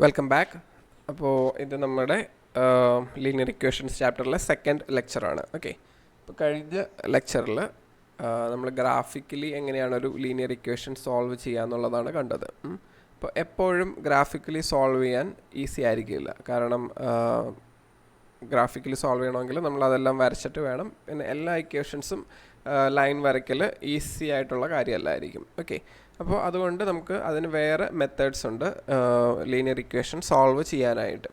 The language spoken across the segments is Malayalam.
Welcome back. അപ്പോൾ ഇത് നമ്മുടെ ലീനിയർ ഇക്വേഷൻസ് ചാപ്റ്ററിലെ സെക്കൻഡ് ലെക്ചറാണ്. ഓക്കെ, ഇപ്പോൾ കഴിഞ്ഞ ലെക്ചറിൽ നമ്മൾ ഗ്രാഫിക്കലി എങ്ങനെയാണ് ഒരു ലീനിയർ ഇക്വേഷൻ സോൾവ് ചെയ്യുക എന്നുള്ളതാണ് കണ്ടത്. അപ്പോൾ എപ്പോഴും ഗ്രാഫിക്കലി സോൾവ് ചെയ്യാൻ ഈസി ആയിരിക്കില്ല, കാരണം ഗ്രാഫിക്കലി സോൾവ് ചെയ്യണമെങ്കിൽ നമ്മൾ അതെല്ലാം വരച്ചിട്ട് വേണം. പിന്നെ എല്ലാ ഇക്വേഷൻസും ലൈൻ വരയ്ക്കൽ ഈസി ആയിട്ടുള്ള കാര്യമല്ലായിരിക്കും. ഓക്കെ, അപ്പോൾ അതുകൊണ്ട് നമുക്ക് അതിന് വേറെ മെത്തേഡ്സ് ഉണ്ട് ലീനിയർ ഇക്വേഷൻ സോൾവ് ചെയ്യാനായിട്ട്.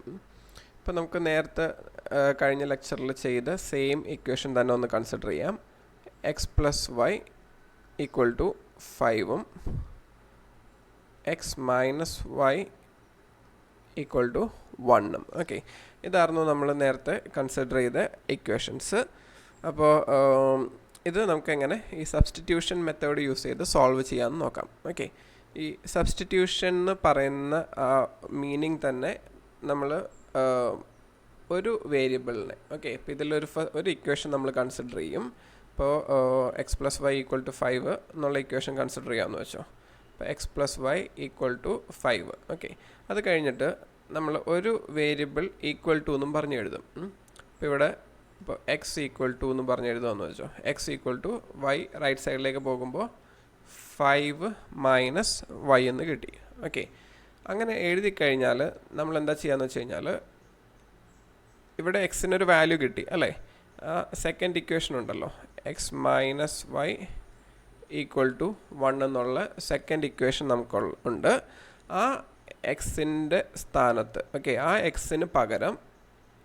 ഇപ്പോൾ നമുക്ക് നേരത്തെ കഴിഞ്ഞ ലെക്ചറിൽ ചെയ്ത സെയിം ഇക്വേഷൻ തന്നെ ഒന്ന് കൺസിഡർ ചെയ്യാം. X plus y equal to 5ഉം x minus y equal to 1ഉം. ഓക്കെ, ഇതായിരുന്നു നമ്മൾ നേരത്തെ കൺസിഡർ ചെയ്ത ഇക്വേഷൻസ്. അപ്പോൾ ഇത് നമുക്കെങ്ങനെ ഈ സബ്സ്റ്റിറ്റ്യൂഷൻ മെത്തേഡ് യൂസ് ചെയ്ത് സോൾവ് ചെയ്യാമെന്ന് നോക്കാം. ഓക്കെ, ഈ സബ്സ്റ്റിറ്റ്യൂഷൻ എന്ന് പറയുന്ന മീനിങ് തന്നെ നമ്മൾ ഒരു വേരിയബിളിനെ, ഓക്കെ, ഇപ്പോൾ ഇതിലൊരു ഇക്വേഷൻ നമ്മൾ കൺസിഡർ ചെയ്യും. ഇപ്പോൾ x plus y equal to 5 എന്നുള്ള ഇക്വേഷൻ കൺസിഡർ ചെയ്യാമെന്ന് വെച്ചോ. അപ്പോൾ x plus y equal to 5. Okay, അത് കഴിഞ്ഞിട്ട് നമ്മൾ ഒരു വേരിയബിൾ ഈക്വൽ ടു എന്നും പറഞ്ഞ് എഴുതും. ഇപ്പോൾ ഇവിടെ ഇപ്പോൾ എക്സ് ഈക്വൽ ടു എന്ന് പറഞ്ഞ് എഴുതുമെന്ന് വെച്ചോ. X equal to y right സൈഡിലേക്ക് പോകുമ്പോൾ 5 മൈനസ് വൈ എന്ന് കിട്ടി. ഓക്കെ, അങ്ങനെ എഴുതി കഴിഞ്ഞാൽ നമ്മൾ എന്താ ചെയ്യാന്ന് വെച്ച് കഴിഞ്ഞാൽ ഇവിടെ എക്സിനൊരു വാല്യൂ കിട്ടി അല്ലേ. സെക്കൻഡ് ഇക്വേഷൻ ഉണ്ടല്ലോ, x minus y equal to 1 എന്നുള്ള സെക്കൻഡ് ഇക്വേഷൻ നമുക്കുണ്ട്. ആ എക്സിൻ്റെ സ്ഥാനത്ത്, ഓക്കെ, ആ എക്സിന് പകരം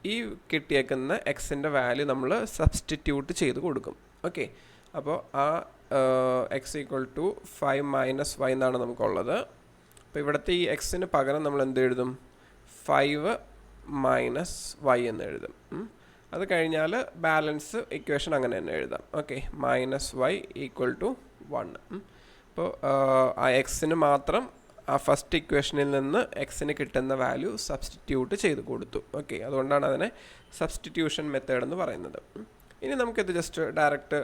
ഈ കിട്ടിയേക്കുന്ന എക്സിൻ്റെ വാല്യൂ നമ്മൾ സബ്സ്റ്റിറ്റ്യൂട്ട് ചെയ്ത് കൊടുക്കും. ഓക്കെ, അപ്പോൾ ആ x equal to 5 minus y എന്നാണ് നമുക്കുള്ളത്. അപ്പോൾ ഇവിടുത്തെ ഈ എക്സിന് പകരം നമ്മൾ എന്ത് എഴുതും? 5 മൈനസ് വൈ എന്ന് എഴുതും. അത് കഴിഞ്ഞാൽ ബാലൻസ് ഇക്വേഷൻ അങ്ങനെ തന്നെ എഴുതാം. Okay, minus y equal to 1. അപ്പോൾ ആ എക്സിന് മാത്രം ആ ഫസ്റ്റ് ഇക്വേഷനിൽ നിന്ന് എക്സിന് കിട്ടുന്ന വാല്യൂ സബ്സ്റ്റിറ്റ്യൂട്ട് ചെയ്ത് കൊടുത്തു. ഓക്കെ, അതുകൊണ്ടാണ് അതിനെ സബ്സ്റ്റിറ്റ്യൂഷൻ മെത്തേഡ് എന്ന് പറയുന്നത്. ഇനി നമുക്കിത് ജസ്റ്റ് ഡയറക്റ്റ്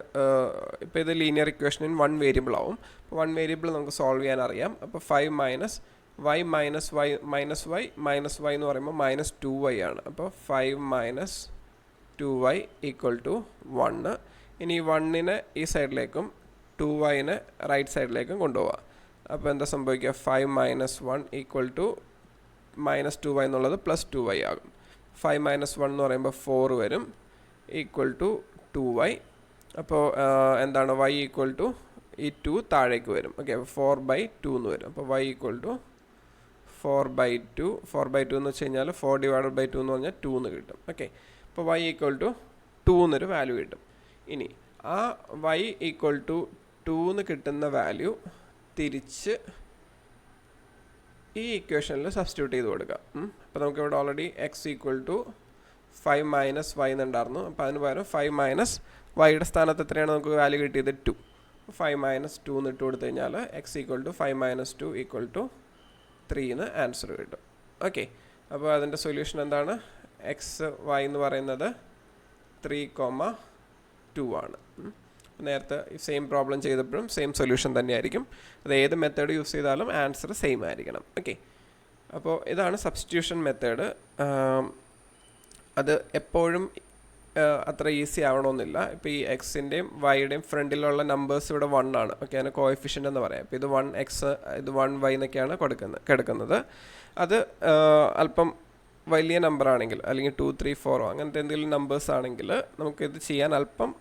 ഇപ്പോൾ ഇത് ലീനിയർ ഇക്വേഷനിൽ 1 വേരിയബിൾ ആവും. അപ്പോൾ 1 വേരിയബിൾ നമുക്ക് സോൾവ് ചെയ്യാൻ അറിയാം. അപ്പോൾ 5 minus y minus y minus y minus y എന്ന് പറയുമ്പോൾ മൈനസ് 2y ആണ്. അപ്പോൾ 5 മൈനസ് 2y ഈക്വൽ ടു 1. ഇനി 1നെ ഈ സൈഡിലേക്കും 2yനെ റൈറ്റ് സൈഡിലേക്കും കൊണ്ടുപോകാം. അപ്പോൾ എന്താ സംഭവിക്കുക? 5 minus 1 equal to minus 2y എന്നുള്ളത് പ്ലസ് 2y ആകും. 5 മൈനസ് 1 എന്ന് പറയുമ്പോൾ 4 വരും, ഈക്വൽ ടു 2y. അപ്പോൾ എന്താണ്? y ഈക്വൽ ടു ഈ 2 താഴേക്ക് വരും. ഓക്കെ, 4/2 എന്ന് വരും. അപ്പോൾ y ഈക്വൽ ടു 4/2. 4/2 എന്ന് വെച്ച് കഴിഞ്ഞാൽ 4/2 എന്ന് പറഞ്ഞാൽ 2 എന്ന് കിട്ടും. ഓക്കെ, അപ്പോൾ y ഈക്വൽ ടു 2 എന്നൊരു വാല്യൂ കിട്ടും. ഇനി ആ y ഈക്വൽ ടു 2 എന്ന് കിട്ടുന്ന വാല്യൂ തിരിച്ച് ഈ ഇക്വേഷനിൽ സബ്സ്റ്റിറ്റ്യൂട്ട് ചെയ്ത് കൊടുക്കാം. അപ്പോൾ നമുക്കിവിടെ already x equal to 5 minus y എന്നുണ്ടായിരുന്നു. അപ്പോൾ അതിന് പകരം 5 മൈനസ് വൈയുടെ സ്ഥാനത്ത് എത്രയാണ് നമുക്ക് വാല്യൂ കിട്ടിയത്? 2. 5 മൈനസ് 2 എന്ന് ഇട്ട് കൊടുത്തു കഴിഞ്ഞാൽ x equal to 5 minus 2 equal to 3 എന്ന് ആൻസർ കിട്ടും. ഓക്കെ, അപ്പോൾ അതിൻ്റെ സൊല്യൂഷൻ എന്താണ്? എക്സ് വൈ എന്ന് പറയുന്നത് 3,2 ആണ്. നേരത്തെ സെയിം പ്രോബ്ലം ചെയ്തപ്പോഴും സെയിം സൊല്യൂഷൻ തന്നെയായിരിക്കും. അത് ഏത് മെത്തേഡ് യൂസ് ചെയ്താലും ആൻസർ സെയിം ആയിരിക്കണം. ഓക്കെ, അപ്പോൾ ഇതാണ് സബ്സ്റ്റിറ്റ്യൂഷൻ മെത്തേഡ്. അത് എപ്പോഴും അത്ര ഈസി ആവണമെന്നില്ല. ഇപ്പോൾ ഈ എക്സിൻ്റെയും വൈയുടെയും ഫ്രണ്ടിലുള്ള നമ്പേഴ്സ് ഇവിടെ 1 ആണ്. ഓക്കെ, അതിന് കോഎഫിഷ്യൻ്റ് എന്ന് പറയാം. ഇപ്പോൾ ഇത് 1x, ഇത് 1y എന്നൊക്കെയാണ് കിടക്കുന്നത്. അത് അല്പം വലിയ നമ്പർ ആണെങ്കിൽ, അല്ലെങ്കിൽ 2, 3, 4 അങ്ങനത്തെ എന്തെങ്കിലും നമ്പേഴ്സ് ആണെങ്കിൽ നമുക്കിത് ചെയ്യാൻ അല്പം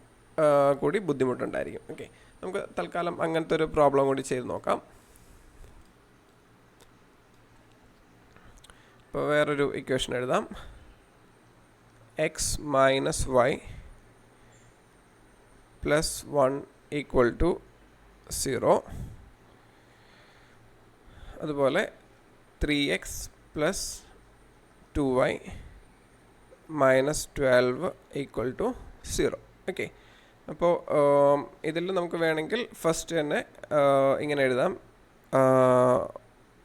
കൂടി ബുദ്ധിമുട്ടുണ്ടായിരിക്കും. ഓക്കെ, നമുക്ക് തൽക്കാലം അങ്ങനത്തെ ഒരു പ്രോബ്ലം കൂടി ചെയ്ത് നോക്കാം. ഇപ്പോൾ വേറൊരു ഇക്വേഷൻ എഴുതാം. X minus y plus 1 equal to 0. അതുപോലെ 3x plus 2y minus 12 equal to 0. Okay, അപ്പോൾ ഇതിൽ നമുക്ക് വേണമെങ്കിൽ ഫസ്റ്റ് തന്നെ ഇങ്ങനെ എഴുതാം.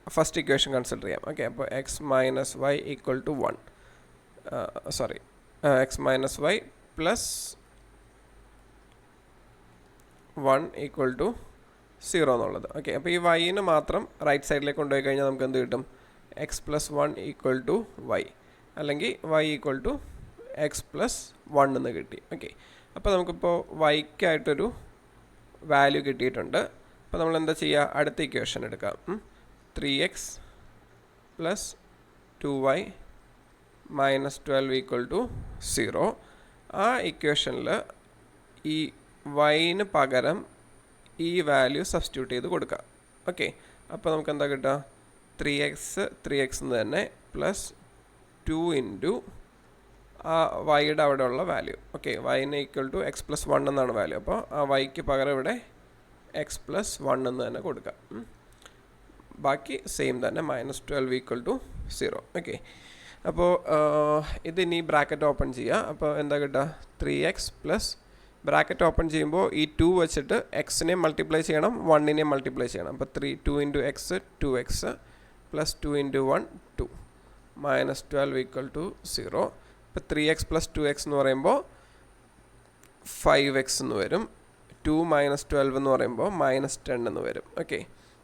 ഫസ്റ്റ് ഇക്വേഷൻ കൺസിഡർ ചെയ്യാം. ഓക്കെ, അപ്പോൾ x minus y equal to 1, x minus y plus 1 equal to 0 എന്നുള്ളത്. ഓക്കെ, അപ്പോൾ ഈ വൈന് മാത്രം റൈറ്റ് സൈഡിലേക്ക് കൊണ്ടുപോയി കഴിഞ്ഞാൽ നമുക്ക് എന്ത് കിട്ടും? X plus 1 equal to y, അല്ലെങ്കിൽ y equal to x plus 1 എന്ന് കിട്ടി. ഓക്കെ, അപ്പോൾ നമുക്കിപ്പോൾ വൈക്കായിട്ടൊരു വാല്യൂ കിട്ടിയിട്ടുണ്ട്. അപ്പോൾ നമ്മൾ എന്താ ചെയ്യുക, അടുത്ത ഇക്വേഷൻ എടുക്കാം. 3x plus 2y minus 12 equal to 0. ആ ഇക്വേഷനിൽ ഈ വൈന് പകരം ഈ വാല്യൂ സബ്സ്റ്റിറ്റ്യൂട്ട് ചെയ്ത് കൊടുക്കുക. ഓക്കെ, അപ്പോൾ നമുക്ക് എന്താ കിട്ടുക, 3x എന്ന് തന്നെ പ്ലസ് 2 ഇൻറ്റു ആ വൈയുടെ അവിടെയുള്ള വാല്യൂ. ഓക്കെ, വൈന് ഈക്വൽ ടു എക്സ് പ്ലസ് 1 എന്നാണ് വാല്യൂ. അപ്പോൾ ആ വൈക്ക് പകരം ഇവിടെ എക്സ് പ്ലസ് 1 എന്ന് തന്നെ കൊടുക്കാം. ബാക്കി സെയിം തന്നെ മൈനസ് 12 ഈക്വൽ ടു 0. ഓക്കെ, അപ്പോൾ ഇതിനി ബ്രാക്കറ്റ് ഓപ്പൺ ചെയ്യുക. അപ്പോൾ എന്താ കിട്ടുക, 3x പ്ലസ് ബ്രാക്കറ്റ് ഓപ്പൺ ചെയ്യുമ്പോൾ ഈ 2 വെച്ചിട്ട് എക്സിനെ മൾട്ടിപ്ലൈ ചെയ്യണം, 1നെ മൾട്ടിപ്ലൈ ചെയ്യണം. അപ്പോൾ 2 into x 2x plus 2 into 1 2 minus 12 equal to 0. ഇപ്പോൾ 3x പ്ലസ് 2x എന്ന് പറയുമ്പോൾ 5x എന്ന് വരും. 2 മൈനസ് 12 എന്ന് പറയുമ്പോൾ മൈനസ് 10 എന്ന് വരും. ഓക്കെ,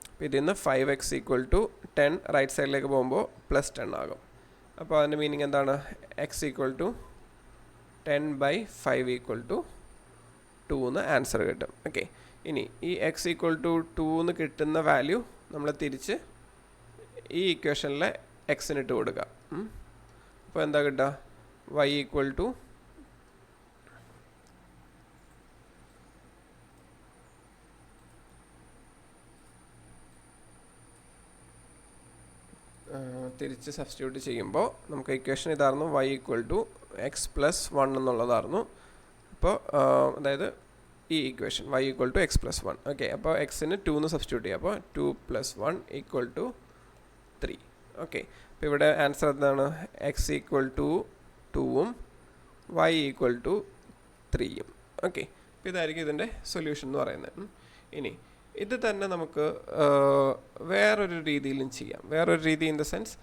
അപ്പോൾ ഇതിൽ നിന്ന് 5x ഈക്വൽ ടു 10 റൈറ്റ് സൈഡിലേക്ക് പോകുമ്പോൾ പ്ലസ് 10 ആകും. അപ്പോൾ അതിൻ്റെ മീനിങ് എന്താണ്, x equal to 10/5 equal to 2 എന്ന് ആൻസർ കിട്ടും. ഓക്കെ, ഇനി ഈ എക്സ് ഈക്വൽ ടു 2 എന്ന് കിട്ടുന്ന വാല്യൂ നമ്മൾ തിരിച്ച് ഈ ഇക്വേഷനിലെ എക്സിനിട്ട് കൊടുക്കുക. അപ്പോൾ എന്താ കിട്ടുക, y ഈക്വൽ ടു തിരിച്ച് സബ്സ്റ്റിറ്റ്യൂട്ട് ചെയ്യുമ്പോൾ നമുക്ക് ഇക്വേഷൻ ഇതായിരുന്നു, y equal to x plus 1 എന്നുള്ളതായിരുന്നു. അപ്പോൾ അതായത് ഈ equation y equal to x plus 1. Okay, അപ്പോൾ എക്സിന് 2 എന്ന് സബ്സ്റ്റിറ്റ്യൂട്ട് ചെയ്യുക. അപ്പോൾ 2 പ്ലസ് 1 ഈക്വൽ ടു 3. ഓക്കെ, അപ്പോൾ ഇവിടെ ആൻസർ എന്താണ്, എക്സ് ഈക്വൽ ടു 2ഉം y ഈക്വൽ ടു 3യും. ഓക്കെ, അപ്പോൾ ഇതായിരിക്കും ഇതിൻ്റെ സൊല്യൂഷൻ എന്ന് പറയുന്നത്. ഇനി ഇത് തന്നെ നമുക്ക് വേറൊരു രീതിയിലും ചെയ്യാം. വേറൊരു രീതി ഇൻ ദ സെൻസ്,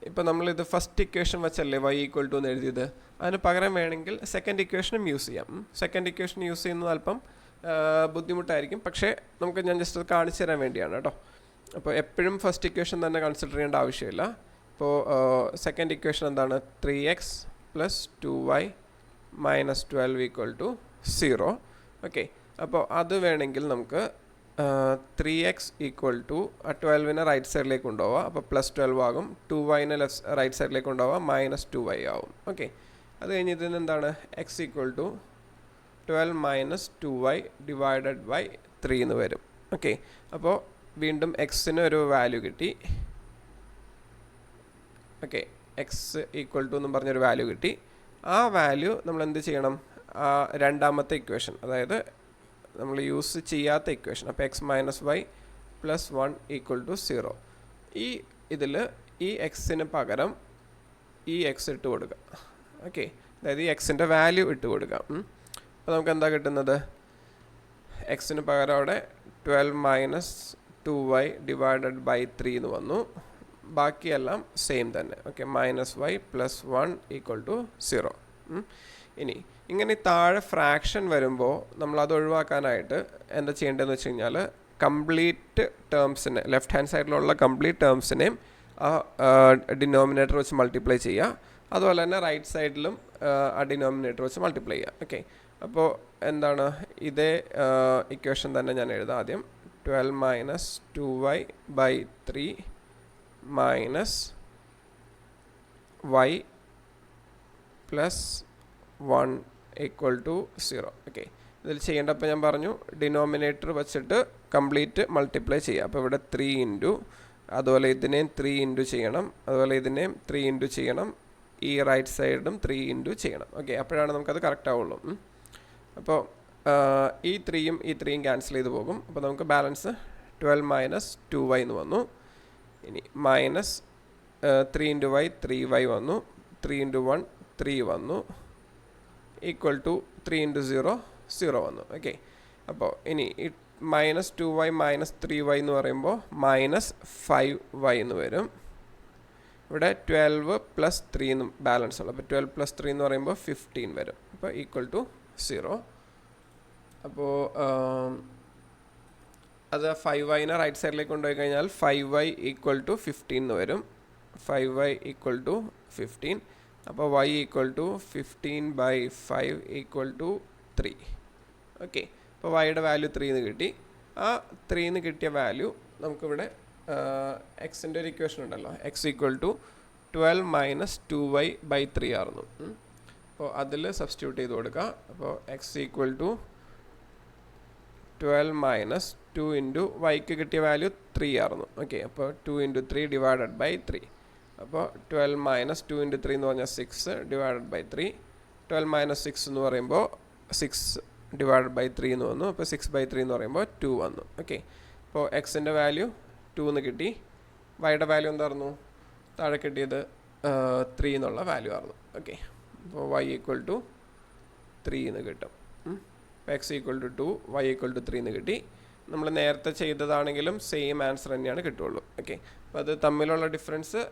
ഇപ്പോൾ നമ്മളിത് ഫസ്റ്റ് ഇക്വേഷൻ വെച്ചല്ലേ y ഈക്വൽ ടു എന്ന് എഴുതിയത്, അതിന് പകരം വേണമെങ്കിൽ സെക്കൻഡ് ഇക്വേഷനും യൂസ് ചെയ്യാം. സെക്കൻഡ് ഇക്വേഷൻ യൂസ് ചെയ്യുന്നത് അല്പം ബുദ്ധിമുട്ടായിരിക്കും, പക്ഷേ നമുക്ക് ഞാൻ ജസ്റ്റ് അത് കാണിച്ചു തരാൻ വേണ്ടിയാണ് കേട്ടോ. അപ്പോൾ എപ്പോഴും ഫസ്റ്റ് ഇക്വേഷൻ തന്നെ കൺസിഡർ ചെയ്യേണ്ട ആവശ്യമില്ല. ഇപ്പോൾ സെക്കൻഡ് ഇക്വേഷൻ എന്താണ്, 3x plus 2y minus 12 equal to 0. Okay, അപ്പോൾ അത് വേണമെങ്കിൽ നമുക്ക് 3x ഈക്വൽ ടു 12നെ റൈറ്റ് സൈഡിലേക്ക് കൊണ്ടുപോവാം. അപ്പോൾ പ്ലസ് 12 ആകും. 2yനെ റൈറ്റ് സൈഡിലേക്ക് കൊണ്ടുപോവാം, മൈനസ് 2y ആവും. ഓക്കെ, അത് കഴിഞ്ഞ് ഇതിന് എന്താണ്, x equal to 12 minus 2y divided by 3 എന്ന് വരും. ഓക്കെ, അപ്പോൾ വീണ്ടും എക്സിന് ഒരു വാല്യൂ കിട്ടി. ഓക്കെ, എക്സ് ഈക്വൽ ടു എന്നും പറഞ്ഞൊരു വാല്യൂ കിട്ടി. ആ വാല്യൂ നമ്മൾ എന്ത് ചെയ്യണം, ആ രണ്ടാമത്തെ ഇക്വേഷൻ, അതായത് നമ്മൾ യൂസ് ചെയ്യാത്ത ഇക്വേഷൻ, അപ്പോൾ x minus y plus 1 equal to 0, ഈ ഇതിൽ ഈ എക്സിന് പകരം ഈ എക്സ് ഇട്ട് കൊടുക്കുക. ഓക്കെ, അതായത് ഈ എക്സിൻ്റെ വാല്യൂ ഇട്ട് കൊടുക്കാം. അപ്പോൾ നമുക്ക് എന്താ കിട്ടുന്നത്, എക്സിന് പകരം അവിടെ 12 മൈനസ് 2y ഡിവൈഡഡ് ബൈ 3 എന്ന് വന്നു. ബാക്കിയെല്ലാം സെയിം തന്നെ. Okay, minus y plus 1 equal to 0. ഇനി ഇങ്ങനെ താഴെ ഫ്രാക്ഷൻ വരുമ്പോൾ നമ്മൾ അത് ഒഴിവാക്കാനായിട്ട് എന്താ ചെയ്യേണ്ടതെന്ന് വെച്ച് കഴിഞ്ഞാൽ, കംപ്ലീറ്റ് ടേംസിനെ, ലെഫ്റ്റ് ഹാൻഡ് സൈഡിലുള്ള കംപ്ലീറ്റ് ടേംസിനെയും ആ ഡിനോമിനേറ്റർ വെച്ച് മൾട്ടിപ്ലൈ ചെയ്യുക. അതുപോലെ തന്നെ റൈറ്റ് സൈഡിലും ആ ഡിനോമിനേറ്റർ വെച്ച് മൾട്ടിപ്ലൈ ചെയ്യുക. ഓക്കെ, അപ്പോൾ എന്താണ്, ഇതേ ഇക്വേഷൻ തന്നെ ഞാൻ എഴുതാം ആദ്യം. 12 minus 2y by 3 minus y plus 1 equal to 0. Okay, ഇതിൽ ചെയ്യേണ്ടപ്പോൾ ഞാൻ പറഞ്ഞു, ഡിനോമിനേറ്റർ വെച്ചിട്ട് കംപ്ലീറ്റ് മൾട്ടിപ്ലൈ ചെയ്യുക. അപ്പോൾ ഇവിടെ 3 ഇൻറ്റു, അതുപോലെ ഇതിനെയും 3 ഇൻറ്റു ചെയ്യണം, അതുപോലെ ഇതിനെയും 3 ഇൻറ്റു ചെയ്യണം, ഈ റൈറ്റ് സൈഡും 3 ഇൻറ്റു ചെയ്യണം. ഓക്കെ, അപ്പോഴാണ് നമുക്കത് കറക്റ്റ് ആവുള്ളൂ. അപ്പോൾ ഈ 3യും ഈ 3യും ക്യാൻസൽ ചെയ്ത് പോകും. അപ്പോൾ നമുക്ക് ബാലൻസ് 12 മൈനസ് 2y എന്ന് വന്നു. ഇനി മൈനസ് 3 ഇൻറ്റു y 3y വന്നു, 3 ഇൻറ്റു 1 3 വന്നു, ഈക്വൽ ടു 3 ഇൻറ്റു 0 0 വന്നു. ഓക്കെ, അപ്പോൾ ഇനി ഈ മൈനസ് 2y മൈനസ് 3y എന്ന് പറയുമ്പോൾ മൈനസ് 5y എന്ന് വരും. ഇവിടെ 12 പ്ലസ് 3 എന്ന് ബാലൻസ് ഉള്ളു. അപ്പോൾ 12 പ്ലസ് 3 എന്ന് പറയുമ്പോൾ 15 വരും. അപ്പോൾ ഈക്വൽ ടു 0. അപ്പോൾ അത് 5y റൈറ്റ് സൈഡിലേക്ക് കൊണ്ടുപോയി കഴിഞ്ഞാൽ 5y ഈക്വൽ ടു 15 എന്ന് വരും. 5y equal to 15. അപ്പോൾ y equal to 15/5 equal to 3. Okay, അപ്പോൾ വൈയുടെ വാല്യൂ 3 എന്ന് കിട്ടി. ആ 3 എന്ന് കിട്ടിയ വാല്യൂ നമുക്കിവിടെ എക്സിൻ്റെ ഒരു ഇക്വേഷൻ ഉണ്ടല്ലോ, X equal to 12 minus 2y/3 ആയിരുന്നു. അപ്പോൾ അതിൽ സബ്സ്റ്റിറ്റ്യൂട്ട് ചെയ്ത് കൊടുക്കുക. അപ്പോൾ x equal to 12 minus 2 into വൈക്ക് കിട്ടിയ വാല്യൂ 3 ആയിരുന്നു. ഓക്കെ, അപ്പോൾ 2 ഇൻറ്റു 3 ഡിവൈഡഡ് ബൈ 3. അപ്പോൾ 12 മൈനസ് 2 ഇൻറ്റു 3 എന്ന് പറഞ്ഞാൽ 6 ഡിവൈഡഡ് ബൈ 3. 12 മൈനസ് 6 എന്ന് പറയുമ്പോൾ 6 ഡിവൈഡഡ് ബൈ 3 എന്ന് വന്നു. അപ്പോൾ 6/3 എന്ന് പറയുമ്പോൾ 2 വന്നു. ഓക്കെ, അപ്പോൾ എക്സിൻ്റെ വാല്യൂ 2 എന്ന് കിട്ടി. വൈയുടെ വാല്യൂ എന്തായിരുന്നു? താഴെ കിട്ടിയത് 3 എന്നുള്ള വാല്യൂ ആയിരുന്നു. ഓക്കെ, അപ്പോൾ y ഈക്വൽ ടു 3 എന്ന് കിട്ടും. അപ്പോൾ x equal to 2, y equal to 3 എന്ന് കിട്ടി. നമ്മൾ നേരത്തെ ചെയ്തതാണെങ്കിലും സെയിം ആൻസർ തന്നെയാണ് കിട്ടുള്ളൂ. ഓക്കെ, അപ്പോൾ അത് തമ്മിലുള്ള ഡിഫറൻസ്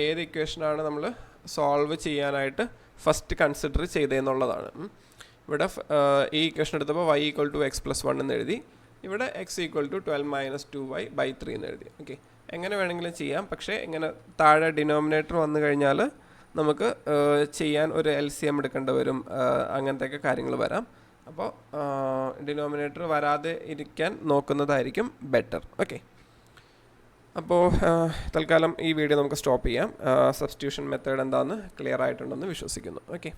ഏത് ഇക്വേഷനാണ് നമ്മൾ സോൾവ് ചെയ്യാനായിട്ട് ഫസ്റ്റ് കൺസിഡർ ചെയ്തതെന്നുള്ളതാണ്. ഇവിടെ ഈ ഇക്വേഷൻ എടുത്തപ്പോൾ y equal to x plus 1 എന്ന് എഴുതി. ഇവിടെ X equal to 12 minus 2y/3 എന്ന് എഴുതി. ഓക്കെ, എങ്ങനെ വേണമെങ്കിലും ചെയ്യാം. പക്ഷേ ഇങ്ങനെ താഴെ ഡിനോമിനേറ്റർ വന്നു കഴിഞ്ഞാൽ നമുക്ക് ചെയ്യാൻ ഒരു LCM എടുക്കേണ്ടി വരും. അങ്ങനത്തെയൊക്കെ കാര്യങ്ങൾ വരാം. അപ്പോൾ ഡിനോമിനേറ്റർ വരാതെ ഇരിക്കാൻ നോക്കുന്നതായിരിക്കും ബെറ്റർ. ഓക്കെ, അപ്പോൾ തൽക്കാലം ഈ വീഡിയോ നമുക്ക് സ്റ്റോപ്പ് ചെയ്യാം. സബ്സ്റ്റിറ്റ്യൂഷൻ മെത്തേഡ് എന്താണെന്ന് ക്ലിയർ ആയിട്ടുണ്ടെന്ന് വിശ്വസിക്കുന്നു. ഓക്കെ.